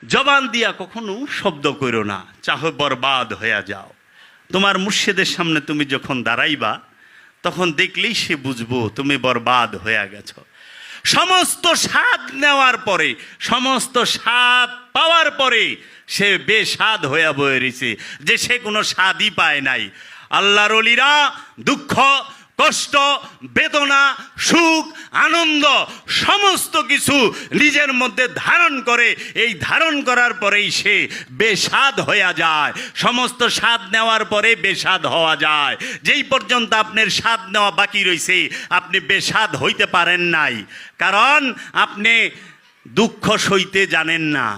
জবান দিয়া কখনো শব্দ করো না, চাহে বরবাদ হইয়া যাও। তোমার মুর্শিদের সামনে তুমি যখন দাঁড়াইবা তখন দেখলেই সে বুঝবো তুমি বরবাদ হইয়া গেছো। সমস্ত স্বাদ নেওয়ার পরে, সমস্ত স্বাদ পাওয়ার পরে সে বেস্বাদ হইয়া বয়ে রয়েছে, যে সে কোনো স্বাদই পায় নাই। আল্লাহর ওলিরা দুঃখ, কষ্ট, বেদনা, সুখ, আনন্দ সমস্ত কিছু নিজের মধ্যে ধারণ করে। এই ধারণ করার পরেই সে বেস্বাদ হইয়া যায়। সমস্ত স্বাদ নেওয়ার পরে বেস্বাদ হওয়া যায়। যেই পর্যন্ত আপনার স্বাদ নেওয়া বাকি রয়েছে আপনি বেস্বাদ হইতে পারেন নাই, কারণ আপনি দুঃখ সইতে জানেন না।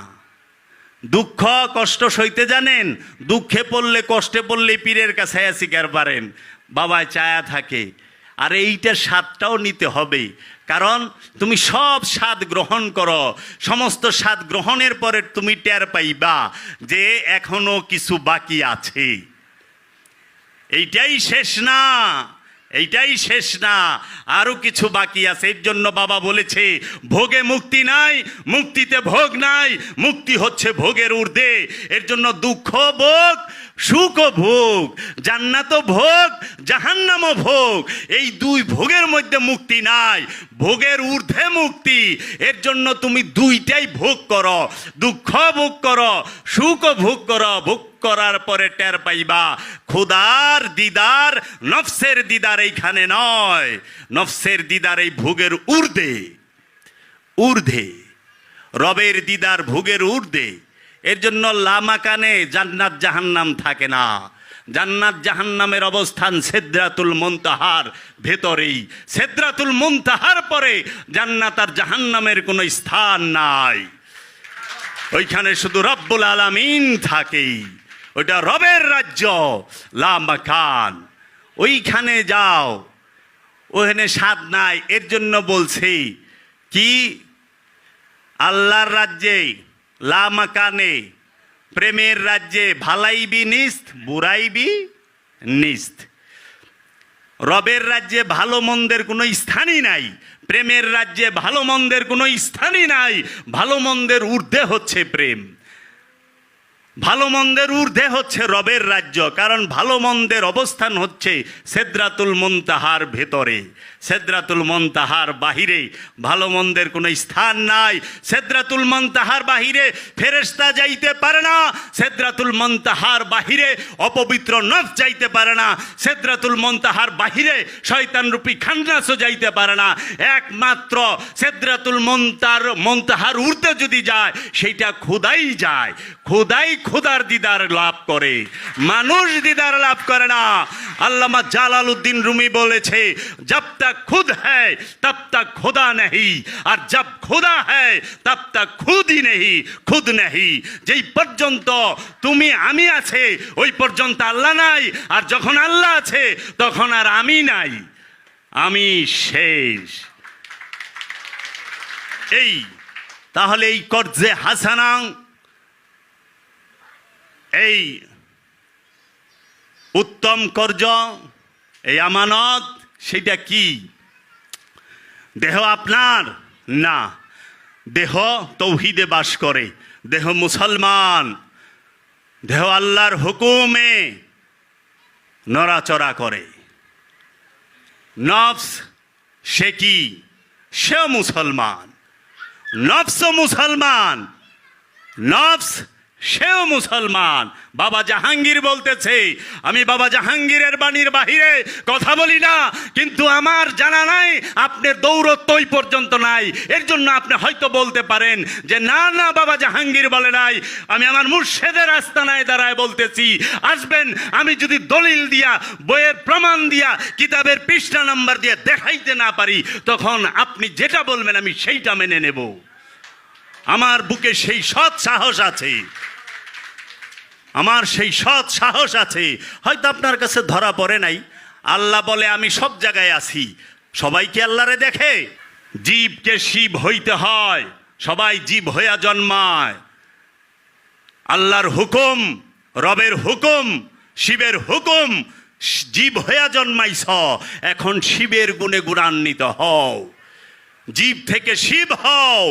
দুঃখ কষ্ট সইতে জানেন, দুঃখে পড়লে কষ্টে পড়লে পীরের কাছে শিকার পারেন, বাবায় চায়া থাকে। আর এইটার স্বাদটাও নিতে হবে, কারণ তুমি সব স্বাদ গ্রহণ করো। সমস্ত স্বাদ গ্রহণের পরে তুমি টের পাইবা যে এখনো কিছু বাকি আছে। এইটাই শেষ না, এইটাই শেষ না, আরো কিছু বাকি আছে। এর জন্য বাবা বলেছে ভোগে মুক্তি নাই, মুক্তিতে ভোগ নাই, মুক্তি হচ্ছে ভোগের ঊর্ধ্বে। এর জন্য দুঃখ ভোগ, সুখ ভোগ, জান্নাত ভোগ, জাহান্নামও ভোগ, এই দুই ভোগের মধ্যে মুক্তি নাই, ভোগের ঊর্ধ্বে মুক্তি। এর জন্য তুমি দুইটাই ভোগ করো, দুঃখ ভোগ করো, সুখ ভোগ করো। ভোগ করার পরে টের পাইবা খোদার দিদার, নফসের দিদার এইখানে নয়, নফসের দিদার এই ভোগের ঊর্ধ্বে, ঊর্ধ্বে রবের দিদার ভোগের ঊর্ধ্বে। এর জন্য লামাকানে জান্নাত জাহান্নাম থাকে না। জান্নাত জাহান্নামের অবস্থান সিদরাতুল মুনতাহার ভেতরেই। সিদরাতুল মুনতাহার পরে জান্নাত আর জাহান্নামের কোনো স্থান নাই। ওইখানে শুধু রব্বুল আলামিন থাকেই, ওইটা রবের রাজ্য, লামাকান। ওইখানে যাও, ওখানে স্বাদ নাই। এর জন্য বলছি কি, আল্লাহর রাজ্যে লামাকানে, প্রেমের রাজ্যে ভালাইবি নিস্ত, বুড়াইবি নিস্ত। রবের রাজ্যে ভালো মন্দের কোনো স্থানই নাই, প্রেমের রাজ্যে ভালো মন্দের কোনো স্থানই নাই। ভালো মন্দের ঊর্ধ্বে হচ্ছে প্রেম, ভালো মন্দের ঊর্ধ্বে হচ্ছে রবের রাজ্য। কারণ ভালো মন্দের অবস্থান হচ্ছে সিদরাতুল মুনতাহার ভেতরে, সিদরাতুল মুনতাহার বাহিরে ভালো মন্দের কোনো স্থান নাই। সিদরাতুল মুনতাহার বাহিরে ফেরেশতা যাইতে পারে না, সিদরাতুল মুনতাহার বাহিরে অপবিত্র নফস যাইতে পারে না, সিদরাতুল মুনতাহার বাহিরে শয়তান রূপী খান্নাসও যাইতে পারে না। একমাত্র সিদরাতুল মুনতাহার ঊর্ধ্বে যদি যায় সেইটা খোদাই যায়, খোদাই খোদার দিদার লাভ করে, মানুষ দিদার লাভ করে না। আল্লামা জালালউদ্দিন রুমি বলেছে, জব তক খুদ হ্যায় তব তক খোদা নেহি, আর জব খোদা হ্যায় তব তক খুদ হি নেহি, খুদ নেহি। যেই পর্যন্ত তুমি আমি আছে ওই পর্যন্ত আল্লাহ নাই, আর যখন আল্লাহ আছে তখন আর আমি নাই, আমি শেষ। এই তাহলে এই কর্জে হাসানা, এই উত্তম কর্জ, এই আমানত, সেটা কি? দেহ আপনার না, দেহ তৌহিদে বাস করে, দেহ মুসলমান, দেহ আল্লাহর হুকুমে নড়াচড়া করে। নফস সে কি? সেও মুসলমান, নফস মুসলমান, নফস সেও মুসলমান। বাবা জাহাঙ্গীর বলতেছে, আমি বাবা জাহাঙ্গীরের বাণীর বাহিরে কথা বলি না, কিন্তু আমার জানা নাই আপনার দৌরত্ব ওই পর্যন্ত নাই। এর জন্য আপনি হয়তো বলতে পারেন যে না না বাবা জাহাঙ্গীর বলে নাই, আমি আমার মুর্শেদের আস্তানায় দাঁড়ায় বলতেছি। আসবেন, আমি যদি দলিল দিয়া, বইয়ের প্রমাণ দিয়া, কিতাবের পৃষ্ঠা নাম্বার দিয়ে দেখাইতে না পারি, তখন আপনি যেটা বলবেন আমি সেইটা মেনে নেব। আমার বুকে সেই সৎ সাহস আছে, আমার সেই সৎ সাহস আছে। হয়তো আপনার কাছে ধরা পড়ে নাই। আল্লাহ বলে আমি সব জায়গায় আছি। সবাই কি আল্লাহরে দেখে? জীবকে শিব হইতে হয়, সবাই জীব হইয়া জন্মায়। আল্লাহর হুকুম, রবের হুকুম, শিবের হুকুম, জীব হইয়া জন্মাইছ, এখন শিবের গুণে গুণান্বিত হও, জীব থেকে শিব হও।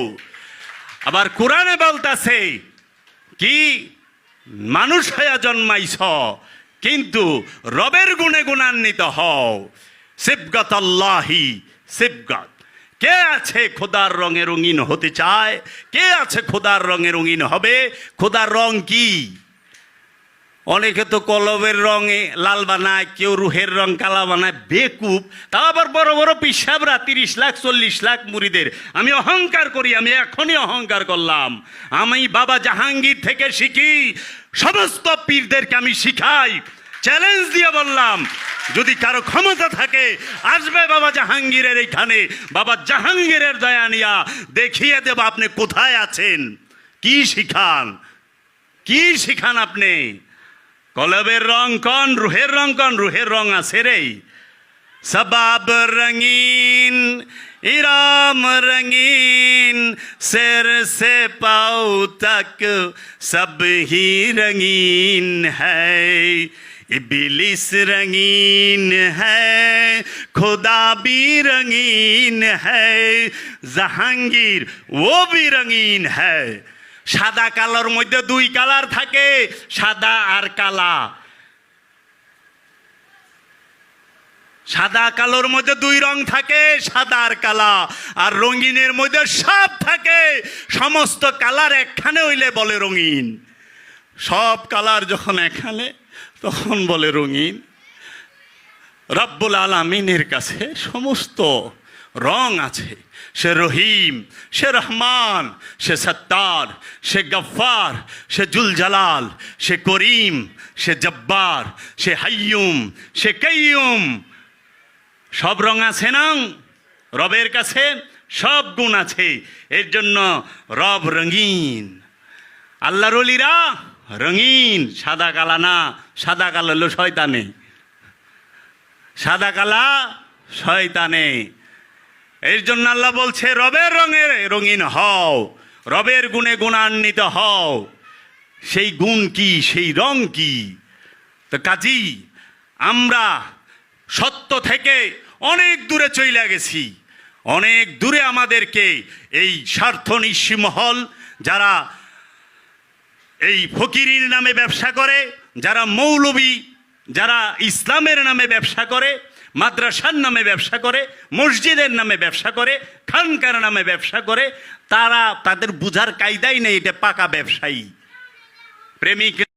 আবার কোরআনে বলতাছে কি মানুষ হয়ে জন্মাইছ, কিন্তু রবের গুণে গুণান্বিত হও। সিবগত আল্লাহি সিবগত। কে আছে খোদার রঙে রঙিন হতে চায়? কে আছে খোদার রঙে রঙিন হবে? খোদার রং কি? অনেকে তো কলবের রঙে লাল বানায়, কেউ রুহের রং কালা বানায়, বেকুব। তা আবার বড় বড় পিসাবরা 30 লাখ 40 লাখ মুরিদের। আমি অহংকার করি, আমি এখনই অহংকার করলাম, আমি বাবা জাহাঙ্গীর থেকে শিখি। সমস্ত পীরদেরকে আমি শিখাই, চ্যালেঞ্জ দিয়ে বললাম, যদি কারো ক্ষমতা থাকে আসবে বাবা জাহাঙ্গীরের এইখানে, বাবা জাহাঙ্গীরের দয়া নিয়া দেখিয়ে দেব আপনি কোথায় আছেন। কি শিখান, কি শিখান আপনি? কলবের রং কন, রুহের রং কন? রুহের রং আছে রে। সবাব রঙিন ইরাম রঙিন, सिर से पाँव तक सब ही रंगीन है। इबलिस रंगीन है, खुदा भी रंगीन है, জাহাঙ্গীর ও भी रंगीन है। সাদা কালোর মধ্যে 2 কালার থাকে, সাদা আর কালা। সাদা কালোর মধ্যে 2 রং থাকে, সাদা আর কালা। আর রঙিনের মধ্যে সব থাকে, সমস্ত কালার একখানে হইলে বলে রঙিন। সব কালার যখন এখানে, তখন বলে রঙিন। রব্বুল আলামিনের কাছে সমস্ত রং আছে। সে রহিম, সে রহমান, সে সত্তার, সে গফ্ফার, সে জুল জালাল, সে করিম, সে জব্বার, সে হাইয়ুম, সে কাইয়ুম। সব রং আছে না রবের কাছে? সব গুণ আছে। এর জন্য রব রঙিন। আল্লাহর ওলিরা রঙিন, সাদা কালা না। সাদা কালো হলো শয়তানে, সাদা কালা শয়তানে। এর জন্য আল্লাহ বলছে রবের রঙে রঙিন হও, রবের গুণে গুণান্বিত হও। সেই গুণ কি, সেই রং কি? তো কাজী আমরা সত্য থেকে অনেক দূরে চলে গেছি, অনেক দূরে। আমাদেরকে এই স্বার্থ নিঃস্বী মহল, যারা এই ফকিরির নামে ব্যবসা করে, যারা মৌলবী, যারা ইসলামের নামে ব্যবসা করে, মাদ্রাসার নামে ব্যবসা করে, মসজিদের নামে ব্যবসা করে, খানকার নামে ব্যবসা করে, তারা তাদের বুঝার কায়দাই নেই, এটা পাকা ব্যবসায়ী প্রেমিক।